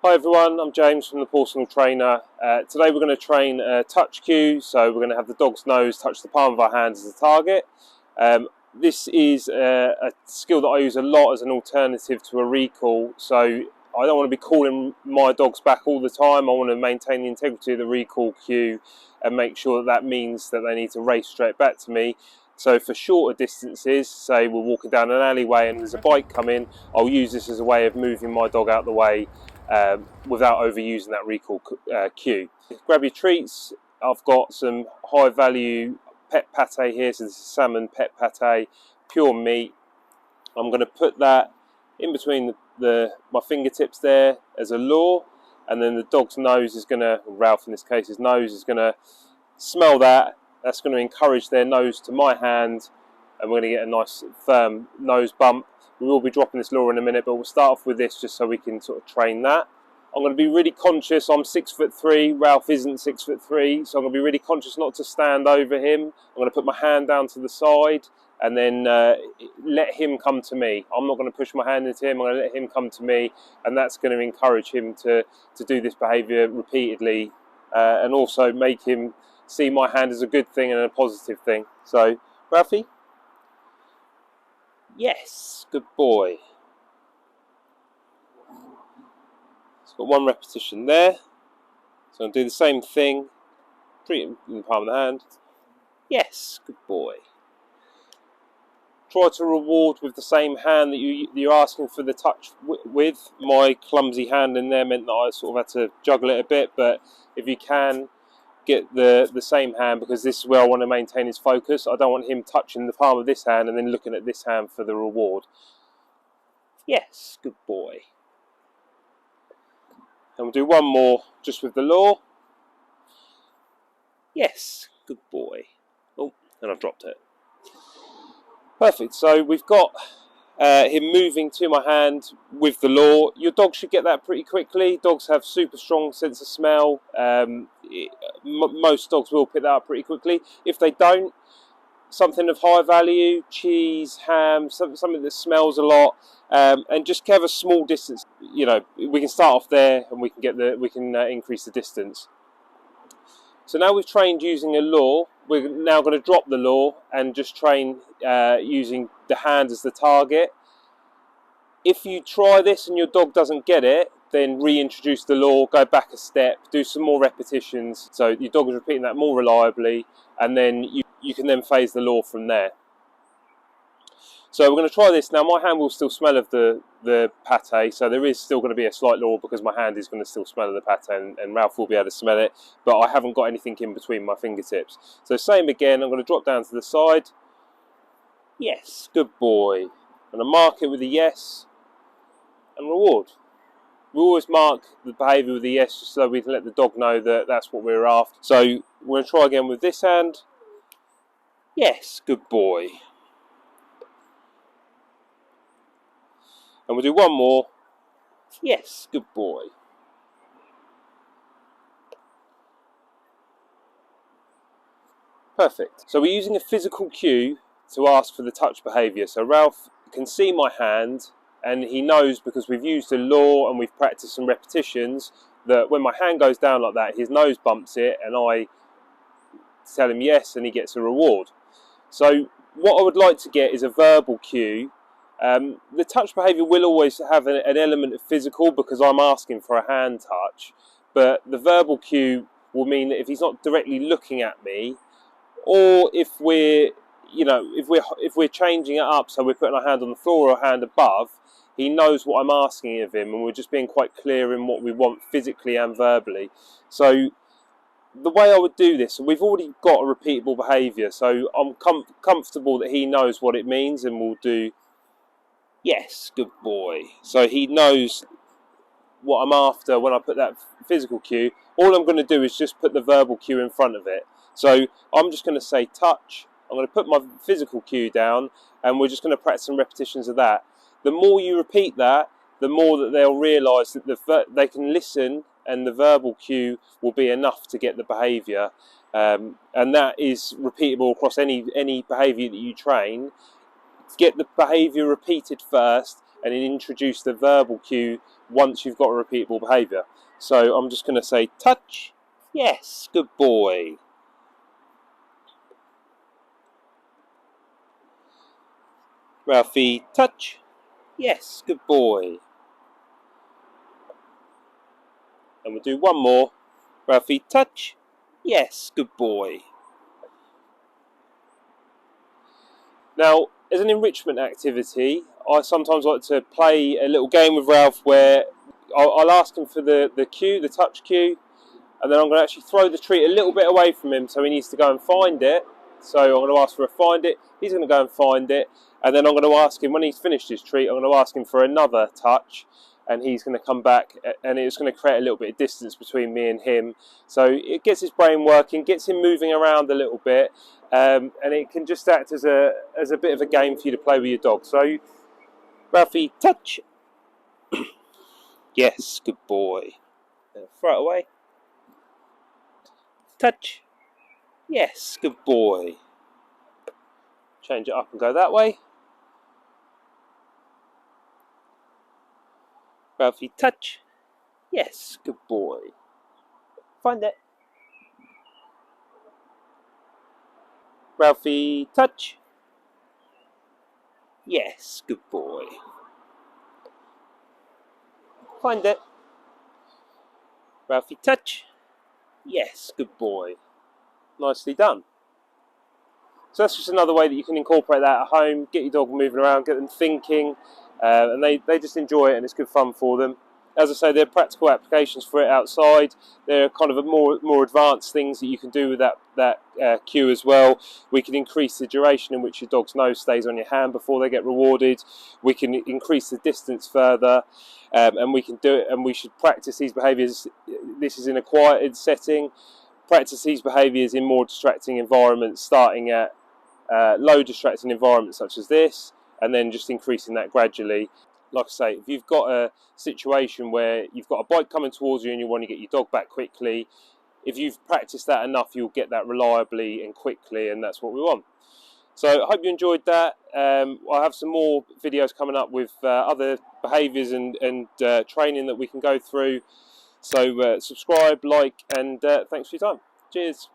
Hi everyone, I'm James from the Personal Trainer. Today we're going to train a touch cue, so we're going to have the dog's nose touch the palm of our hand as a target. This is a skill that I use a lot as an alternative to a recall, so I don't want to be calling my dogs back all the time. I want to maintain the integrity of the recall cue and make sure that means that they need to race straight back to me. So for shorter distances, say we're walking down an alleyway and there's a bike coming, I'll use this as a way of moving my dog out the way without overusing that recall cue. Grab your treats. I've got some high value pet pate here, so this is salmon pet pate, pure meat. I'm going to put that in between my fingertips there as a lure, and then the dog's nose is going to, Ralph in this case, his nose is going to smell that. That's going to encourage their nose to my hand, and we're going to get a nice firm nose bump. We will be dropping this lure in a minute, but we'll start off with this just so we can sort of train that. I'm going to be really conscious. I'm 6'3", Ralph isn't 6'3", so I'm going to be really conscious not to stand over him. I'm going to put my hand down to the side and then let him come to me. I'm not going to push my hand into him, I'm going to let him come to me, and that's going to encourage him to do this behaviour repeatedly and also make him see my hand as a good thing and a positive thing. So, Ralphie? Yes, good boy. It's got one repetition there. So I'll do the same thing. Treat him in the palm of the hand. Yes, good boy. Try to reward with the same hand that you're asking for the touch with. My clumsy hand in there meant that I sort of had to juggle it a bit, but if you can, get the same hand, because this is where I want to maintain his focus. I don't want him touching the palm of this hand and then looking at this hand for the reward. Yes, good boy. And we'll do one more just with the lure. Yes, good boy. Oh, and I've dropped it. Perfect. So we've got him moving to my hand with the lure. Your dog should get that pretty quickly. Dogs have super strong sense of smell. Most dogs will pick that up pretty quickly. If they don't, something of high value, cheese, ham, something that smells a lot, and just have a small distance. You know, we can start off there, and we can increase the distance. So now we've trained using a lure. We're now going to drop the lure and just train using the hand as the target. If you try this and your dog doesn't get it, then reintroduce the lure, go back a step, do some more repetitions, so your dog is repeating that more reliably, and then you can then phase the lure from there. So we're going to try this. Now my hand will still smell of the pate, so there is still going to be a slight lure because my hand is going to still smell of the pate, and Ralph will be able to smell it, but I haven't got anything in between my fingertips. So same again, I'm going to drop down to the side. Yes, good boy. I'm going to mark it with a yes and reward. We always mark the behaviour with a yes just so we can let the dog know that that's what we're after. So we're going to try again with this hand. Yes, good boy. And we'll do one more. Yes, good boy. Perfect. So we're using a physical cue to ask for the touch behaviour. So Ralph can see my hand, and he knows, because we've used a lure and we've practiced some repetitions, that when my hand goes down like that, his nose bumps it, and I tell him yes, and he gets a reward. So what I would like to get is a verbal cue. The touch behaviour will always have an element of physical because I'm asking for a hand touch, but the verbal cue will mean that if he's not directly looking at me, or if we're changing it up, so we're putting our hand on the floor or a hand above, he knows what I'm asking of him, and we're just being quite clear in what we want physically and verbally. So the way I would do this, we've already got a repeatable behaviour, so I'm comfortable that he knows what it means, and we'll do yes, good boy. So he knows what I'm after when I put that physical cue. All I'm going to do is just put the verbal cue in front of it. So I'm just going to say touch. I'm going to put my physical cue down, and we're just going to practice some repetitions of that. The more you repeat that, the more that they'll realise that they can listen, and the verbal cue will be enough to get the behaviour. And that is repeatable across any behaviour that you train. Get the behaviour repeated first, and then introduce the verbal cue once you've got a repeatable behaviour. So I'm just going to say touch, yes, good boy. Ralphie, touch, yes, good boy. And we'll do one more. Ralphie, touch, yes, good boy. Now, as an enrichment activity, I sometimes like to play a little game with Ralph where I'll ask him for the cue, the touch cue, and then I'm going to actually throw the treat a little bit away from him, so he needs to go and find it. So I'm going to ask for a find it, he's going to go and find it, and then I'm going to ask him, when he's finished his treat, I'm going to ask him for another touch, and he's going to come back, and it's going to create a little bit of distance between me and him. So it gets his brain working, gets him moving around a little bit, and it can just act as a bit of a game for you to play with your dog. So, Ralphie, touch. Yes, good boy. Now, throw it away. Touch. Yes, good boy. Change it up and go that way. Ralphie, touch. Yes, good boy. Find it. Ralphie, touch. Yes, good boy. Find it. Ralphie, touch. Yes, good boy. Nicely done. So that's just another way that you can incorporate that at home, get your dog moving around, get them thinking, and they just enjoy it, and it's good fun for them. As I say, there are practical applications for it outside. There are kind of a more advanced things that you can do with that cue as well. We can increase the duration in which your dog's nose stays on your hand before they get rewarded. We can increase the distance further, and we can do it. And we should practice these behaviours. This is in a quieted setting. Practice these behaviours in more distracting environments, starting at low distracting environments such as this, and then just increasing that gradually. Like I say, if you've got a situation where you've got a bike coming towards you and you want to get your dog back quickly, if you've practiced that enough, you'll get that reliably and quickly, and that's what we want. So I hope you enjoyed that. I'll have some more videos coming up with other behaviours and training that we can go through. So subscribe, like, and thanks for your time. Cheers.